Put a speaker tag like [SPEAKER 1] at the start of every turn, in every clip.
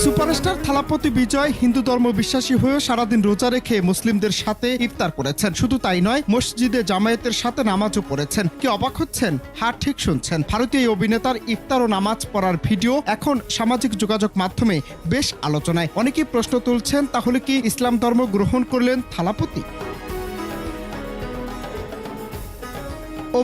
[SPEAKER 1] Superstar Thalapathy বিজয় হিন্দু ধর্ম বিশ্বাসী হয়েও সারাদিন রোজা রেখে মুসলিমদের সাথে ইফতার করেছেন। শুধু তাই নয়, মসজিদে জামায়াতের সাথে নামাজও পড়েছেন। কি অবাক হচ্ছেন? হ্যাঁ, ঠিক শুনছেন। ভারতীয় এই অভিনেতার ইফতার ও নামাজ পড়ার ভিডিও এখন সামাজিক যোগাযোগ মাধ্যমে বেশ আলোচনায়। অনেকেই প্রশ্ন তুলছেন, তাহলে কি ইসলাম ধর্ম গ্রহণ করলেন থালাপতি?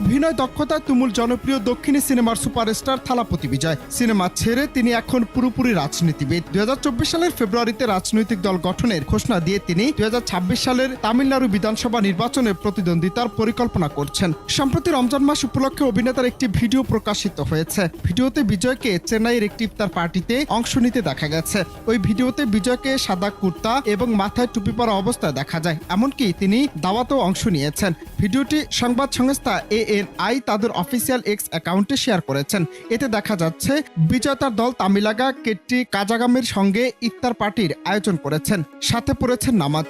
[SPEAKER 1] অভিনয় দক্ষতায় তুমুল জনপ্রিয় দক্ষিণী সিনেমার সুপারস্টার থালাপতি বিজয় সিনেমা ছেড়ে তিনি এখন পুরোপুরি রাজনীতিবিদ। 2024 সালের ফেব্রুয়ারিতে রাজনৈতিক দল গঠনের ঘোষণা দিয়ে তিনি 2026 সালের তামিলনাড়ু বিধানসভা নির্বাচনে প্রতিদ্বন্দ্বিতার পরিকল্পনা করছেন। সম্প্রতি রমজান মাস উপলক্ষে অভিনেতার একটি ভিডিও প্রকাশিত হয়েছে। ভিডিওতে বিজয়কে চেন্নাইয়ের একটি ইফতার পার্টিতে অংশ নিতে দেখা গেছে। ওই ভিডিওতে বিজয়কে সাদা কুর্তা এবং মাথায় টুপি পরা অবস্থায় দেখা যায়। এমনকি তিনি দাওয়াতেও অংশ নিয়েছেন। ভিডিওটি সংবাদ সংস্থা ANI তাদের অফিসিয়াল এক্স অ্যাকাউন্টে শেয়ার করেছেন। এতে দেখা যাচ্ছে বিজয় তার দল তামিলাগা কেট্টি কাজাগামের সঙ্গে ইফতার পার্টির আয়োজন করেছেন, সাথে পড়েছেন নামাজ।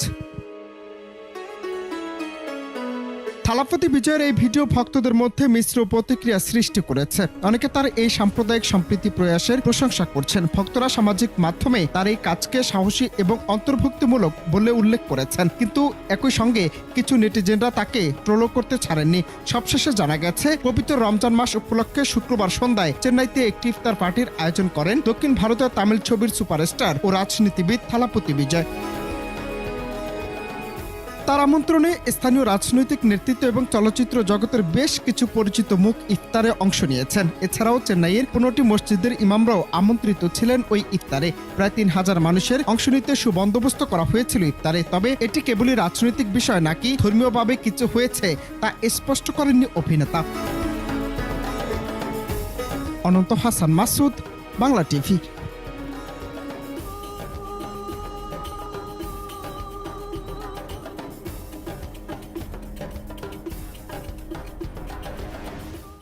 [SPEAKER 1] থালাপতি বিজয়ের এই ভিডিও ভক্তদের মধ্যে মিশ্র প্রতিক্রিয়া সৃষ্টি করেছে। অনেকে তার এই সাম্প্রদায়িক সম্প্রীতি প্রয়াসের প্রশংসা করছেন। ভক্তরা সামাজিক মাধ্যমে তার এই কাজকে সাহসী এবং অন্তর্ভুক্তিমূলক বলে উল্লেখ করেছেন, কিন্তু একই সঙ্গে কিছু নেটিজেনরা তাকে ট্রোল করতে ছাড়েননি। সবশেষে জানা গেছে, পবিত্র রমজান মাস উপলক্ষে শুক্রবার সন্ধ্যায় চেন্নাইতে একটি ইফতার পার্টির আয়োজন করেন দক্ষিণ ভারতের তামিল ছবির সুপারস্টার ও রাজনীতিবিদ থালাপতি বিজয়। তার আমন্ত্রণে স্থানীয় রাজনৈতিক নেতৃত্ব এবং চলচ্চিত্র জগতের বেশ কিছু পরিচিত মুখ ইফতারে অংশ নিয়েছেন। এছাড়াও চেন্নাইয়ের 15টি মসজিদের ইমামরাও আমন্ত্রিত ছিলেন ওই ইফতারে। প্রায় 3000 মানুষের অংশ নিতে সুবন্দোবস্ত করা হয়েছিল ইফতারে। তবে এটি কেবলই রাজনৈতিক বিষয় নাকি ধর্মীয়ভাবে কিছু হয়েছে তা স্পষ্ট করেননি অভিনেতা। অনন্ত হাসান মাসুদ, বাংলা টিভি।